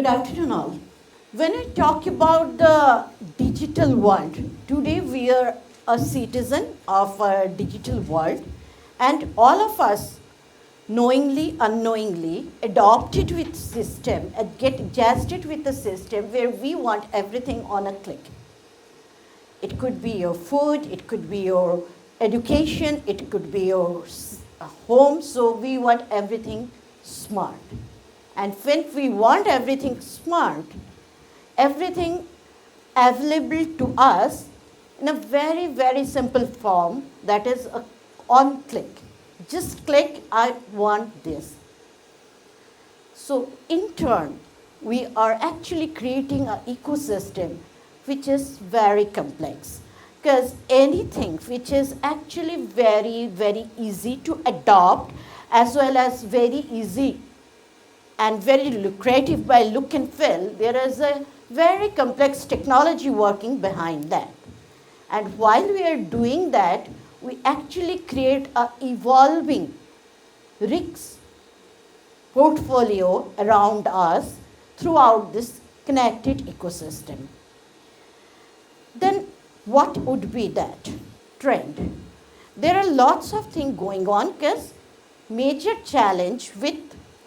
Good afternoon, all. When I talk about the digital world, today we are a citizen of a digital world, and all of us, knowingly, unknowingly, adopted with system and get adjusted with the system where we want everything on a click. It could be your food, it could be your education, it could be your home, so we want everything smart. And when we want everything smart, everything available to us in a very, very simple form, that is a on click. Just click, I want this. So in turn, we are actually creating an ecosystem which is very complex. Because anything which is actually very, very easy to adopt as well as very easy and very lucrative by look and feel, there is a very complex technology working behind that. And while we are doing that, we actually create an evolving risks portfolio around us throughout this connected ecosystem. Then what would be that trend? There are lots of things going on because major challenge with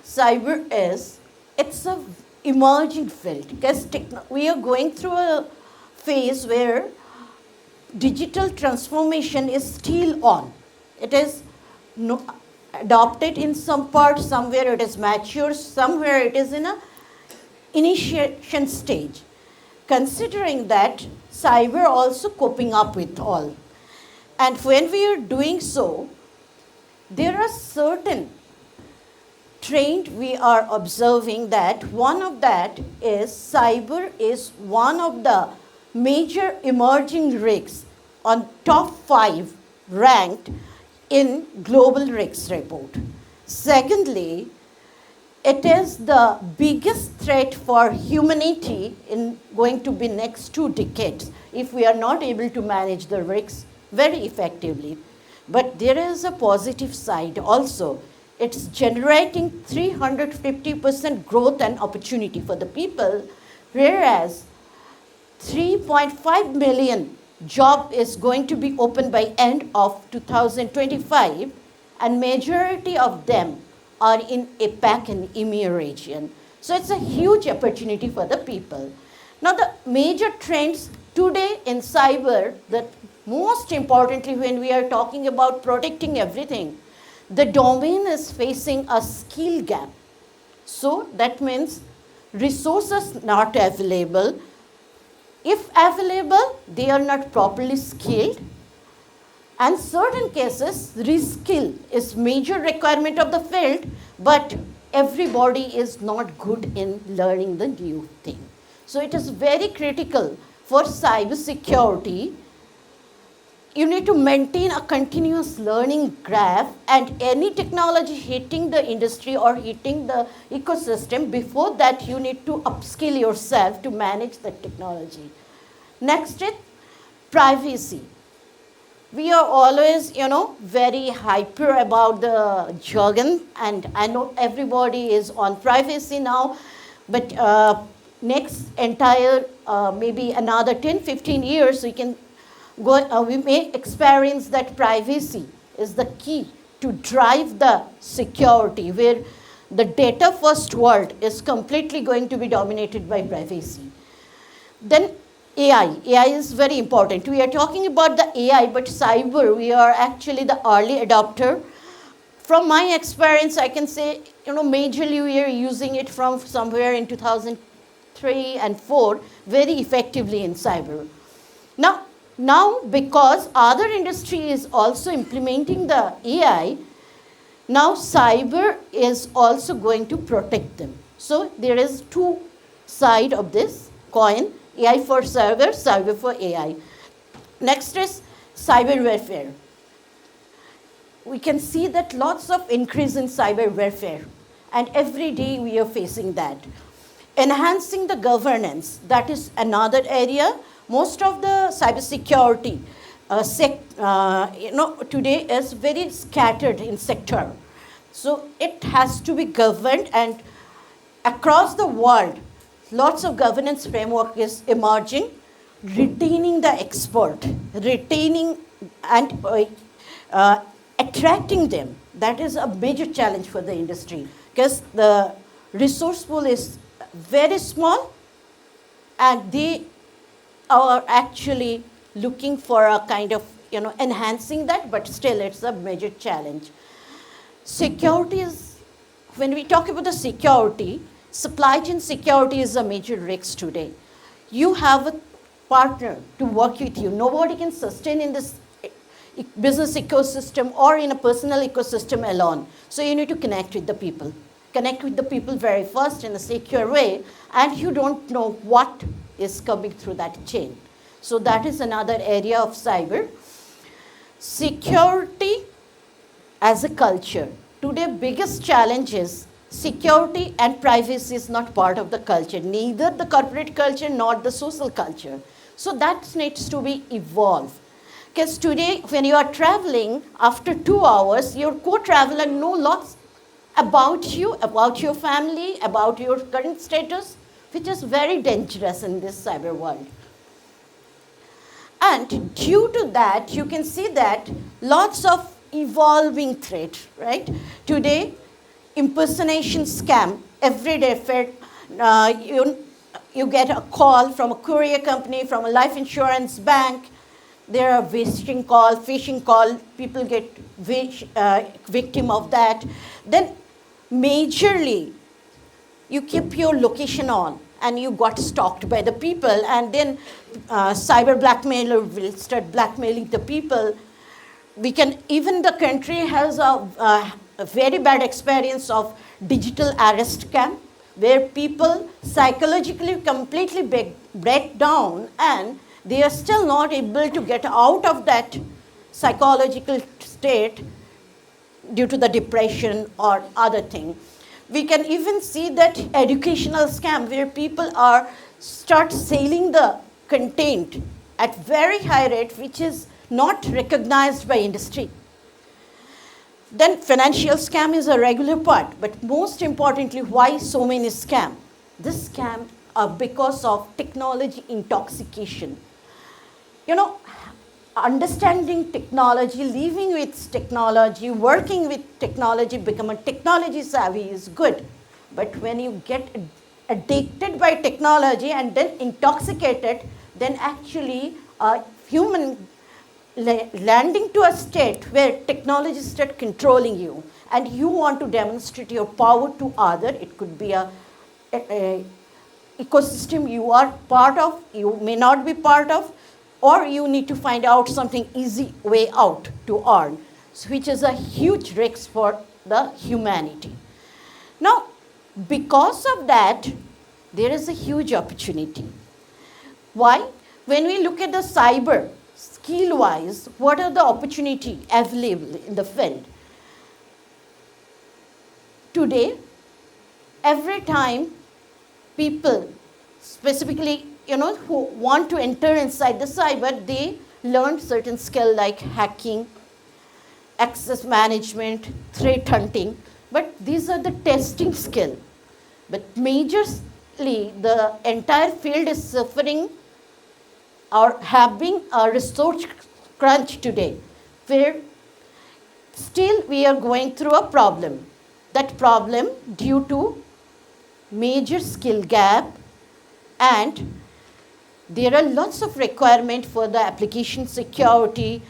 cyber is it's a emerging field because we are going through a phase where digital transformation is still on. It is adopted in some part, somewhere it is mature, somewhere it is in a initiation stage. Considering that, cyber also coping up with all. And when we are doing so, there are certain trend we are observing that one of that is cyber is one of the major emerging risks on top 5 ranked in global risks report. Secondly, it is the biggest threat for humanity in going to be next 2 decades if we are not able to manage the risks very effectively. But there is a positive side also. It's generating 350% growth and opportunity for the people, whereas 3.5 million job is going to be open by end of 2025, and majority of them are in APAC and EMEA region. So it's a huge opportunity for the people. Now the major trends today in cyber, that most importantly when we are talking about protecting everything, the domain is facing a skill gap. So that means resources not available. If available, they are not properly skilled. And certain cases, reskill is major requirement of the field, but everybody is not good in learning the new thing. So it is very critical for cybersecurity. You need to maintain a continuous learning graph, and any technology hitting the industry or hitting the ecosystem, before that you need to upskill yourself to manage the technology. Next is privacy. We are always, very hyper about the jargon, and I know everybody is on privacy now, but next entire, maybe another 10, 15 years, we may experience that privacy is the key to drive the security, where the data first world is completely going to be dominated by privacy. Then AI is very important. We are talking about the AI, but cyber, we are actually the early adopter. From my experience, I can say, majorly we are using it from somewhere in 2003 and 4 very effectively in cyber. Now, because other industry is also implementing the AI, now cyber is also going to protect them. So there is 2 sides of this coin, AI for cyber, cyber for AI. Next is cyber warfare. We can see that lots of increase in cyber warfare, and every day we are facing that. Enhancing the governance, that is another area. Most of the cybersecurity today is very scattered in sector. So it has to be governed, and across the world, lots of governance framework is emerging, retaining the expert, retaining and attracting them. That is a major challenge for the industry because the resource pool is very small and they are actually looking for a kind of, enhancing that, but still it's a major challenge. Security is, when we talk about the security, supply chain security is a major risk today. You have a partner to work with you. Nobody can sustain in this business ecosystem or in a personal ecosystem alone. So you need to connect with the people. Connect with the people very fast in a secure way, and you don't know what is coming through that chain. So that is another area of cyber. Security as a culture. Today, biggest challenge is security and privacy is not part of the culture, neither the corporate culture nor the social culture. So that needs to be evolved. Because today, when you are traveling, after 2 hours, your co-traveler knows lots about you, about your family, about your current status, which is very dangerous in this cyber world. And due to that, you can see that lots of evolving threat, right? Today, impersonation scam, every day, you get a call from a courier company, from a life insurance bank. There are phishing call, people get victim of that. Then majorly, you keep your location on and you got stalked by the people, and then cyber blackmailer will start blackmailing the people. Even the country has a very bad experience of digital arrest scam, where people psychologically completely break down and they are still not able to get out of that psychological state due to the depression or other thing. We can even see that educational scam where people start selling the content at very high rate, which is not recognized by industry. Then financial scam is a regular part, but most importantly, why so many scam? This scam are because of technology intoxication. Understanding technology, living with technology, working with technology, becoming technology savvy is good. But when you get addicted by technology and then intoxicated, then actually a human landing to a state where technology starts controlling you and you want to demonstrate your power to other. It could be a ecosystem you are part of, you may not be part of, or you need to find out something easy way out to earn, which is a huge risk for the humanity. Now, because of that, there is a huge opportunity. Why? When we look at the cyber, skill-wise, what are the opportunity available in the field? Today, every time people, specifically who want to enter inside the cyber, they learn certain skill like hacking, access management, threat hunting, but these are the testing skill. But majorly, the entire field is suffering or having a resource crunch today, where still we are going through a problem. That problem due to major skill gap, and there are lots of requirement for the application security,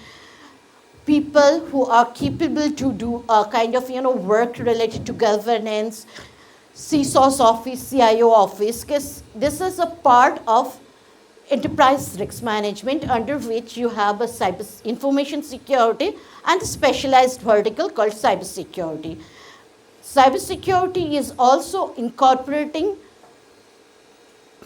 people who are capable to do a kind of work related to governance, CISO's office, CIO office, because this is a part of enterprise risk management, under which you have a cyber information security and a specialized vertical called cybersecurity. Cybersecurity is also incorporating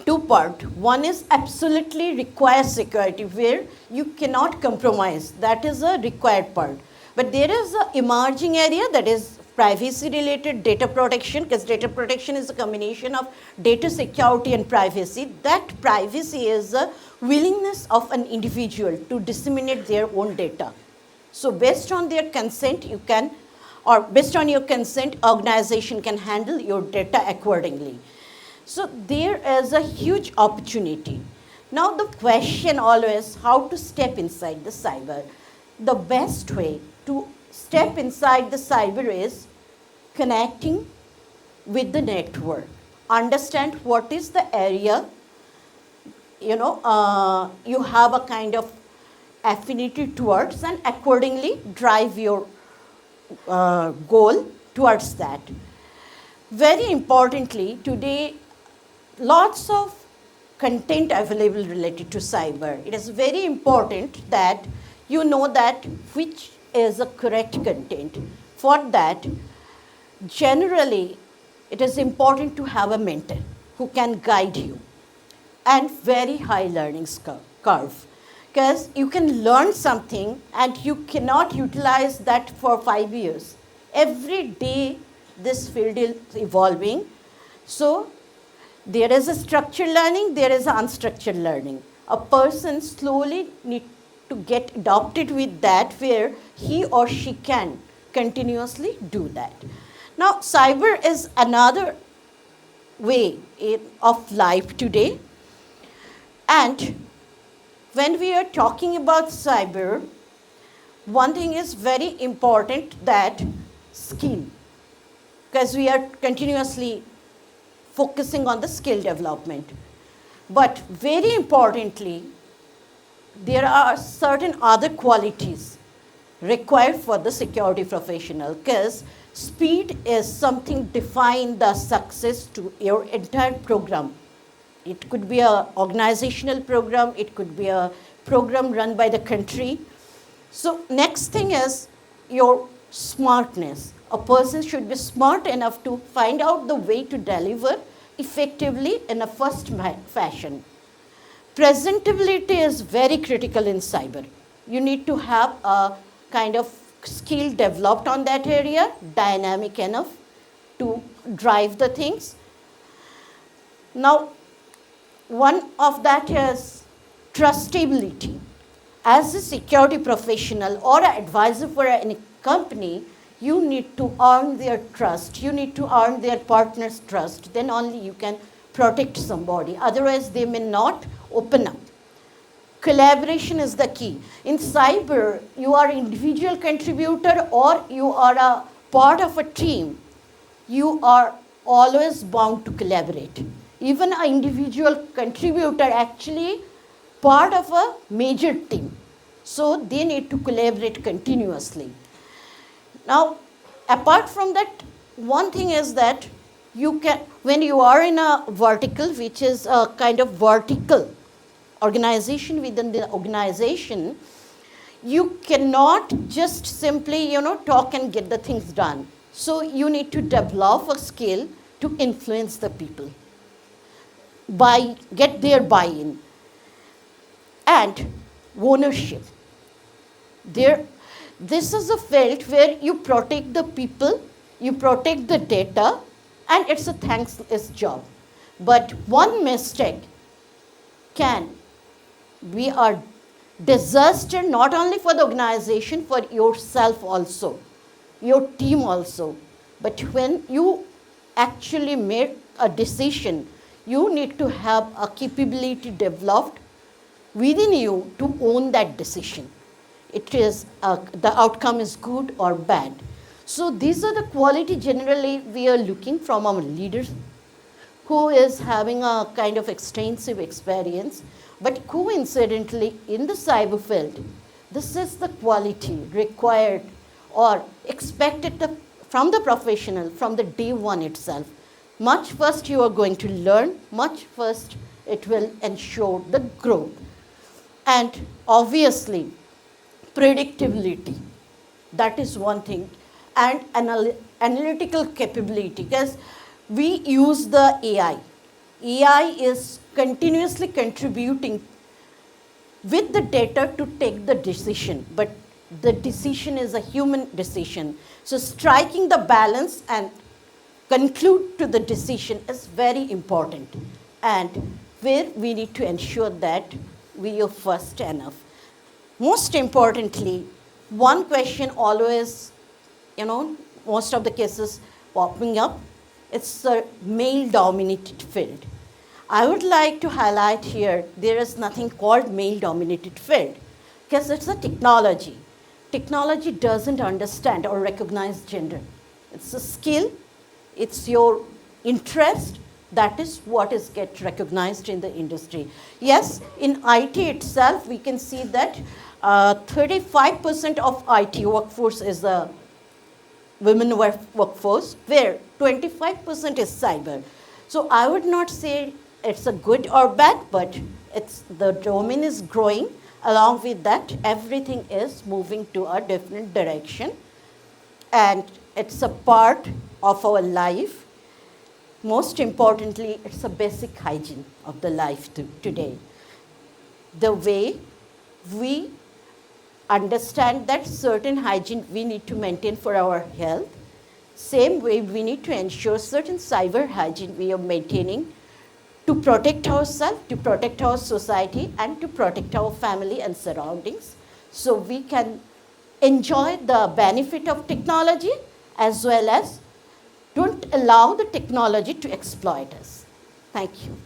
two parts. One is absolutely required security, where you cannot compromise. That is a required part. But there is an emerging area that is privacy-related data protection, because data protection is a combination of data security and privacy. That privacy is a willingness of an individual to disseminate their own data. So based on their consent, you can, or based on your consent, organization can handle your data accordingly. So there is a huge opportunity. Now the question always how to step inside the cyber. The best way to step inside the cyber is connecting with the network. Understand what is the area, you have a kind of affinity towards, and accordingly drive your goal towards that. Very importantly, today, lots of content available related to cyber. It is very important that you know that which is the correct content. For that, generally, it is important to have a mentor who can guide you, and very high learning curve. Because you can learn something and you cannot utilize that for 5 years. Every day, this field is evolving. So there is a structured learning, there is unstructured learning. A person slowly needs to get adopted with that, where he or she can continuously do that. Now, cyber is another way of life today. And when we are talking about cyber, one thing is very important, that skill. Because we are continuously focusing on the skill development. But very importantly, there are certain other qualities required for the security professional, because speed is something define the success to your entire program. It could be an organizational program, it could be a program run by the country. So next thing is your smartness. A person should be smart enough to find out the way to deliver effectively in a first fashion. Presentability is very critical in cyber. You need to have a kind of skill developed on that area, dynamic enough to drive the things. Now, one of that is trustability. As a security professional or an advisor for any company, you need to earn their trust. You need to earn their partner's trust. Then only you can protect somebody. Otherwise, they may not open up. Collaboration is the key. In cyber, you are an individual contributor or you are a part of a team. You are always bound to collaborate. Even an individual contributor actually part of a major team. So they need to collaborate continuously. Now, apart from that, one thing is that you can, when you are in a vertical, which is a kind of vertical organization within the organization, you cannot just simply, talk and get the things done. So you need to develop a skill to influence the people, get their buy-in. And ownership. This is a field where you protect the people, you protect the data, and it's a thankless job. But one mistake can be a disaster not only for the organization, for yourself also, your team also. But when you actually made a decision, you need to have a capability developed within you to own that decision. It is the outcome is good or bad. So these are the quality generally we are looking from our leaders who is having a kind of extensive experience. But coincidentally, in the cyber field, this is the quality required or expected from the professional from the day one itself. Much first you are going to learn, much first it will ensure the growth. And obviously, predictability, that is one thing. And analytical capability, because we use the AI. AI is continuously contributing with the data to take the decision, but the decision is a human decision. So striking the balance and conclude to the decision is very important, and where we need to ensure that we are first enough. Most importantly, one question always, most of the cases popping up, It's a male-dominated field. I would like to highlight here, there is nothing called male-dominated field, because it's a technology. Technology doesn't understand or recognize gender. It's a skill, it's your interest, that is what is get recognized in the industry. Yes, in IT itself, we can see that 35% of IT workforce is a women workforce, where 25% is cyber. So I would not say it's a good or bad, but the domain is growing. Along with that, everything is moving to a different direction. And it's a part of our life. Most importantly, it's a basic hygiene of the life today. The way we understand that certain hygiene we need to maintain for our health, same way we need to ensure certain cyber hygiene we are maintaining to protect ourselves, to protect our society, and to protect our family and surroundings, so we can enjoy the benefit of technology as well as don't allow the technology to exploit us. Thank you.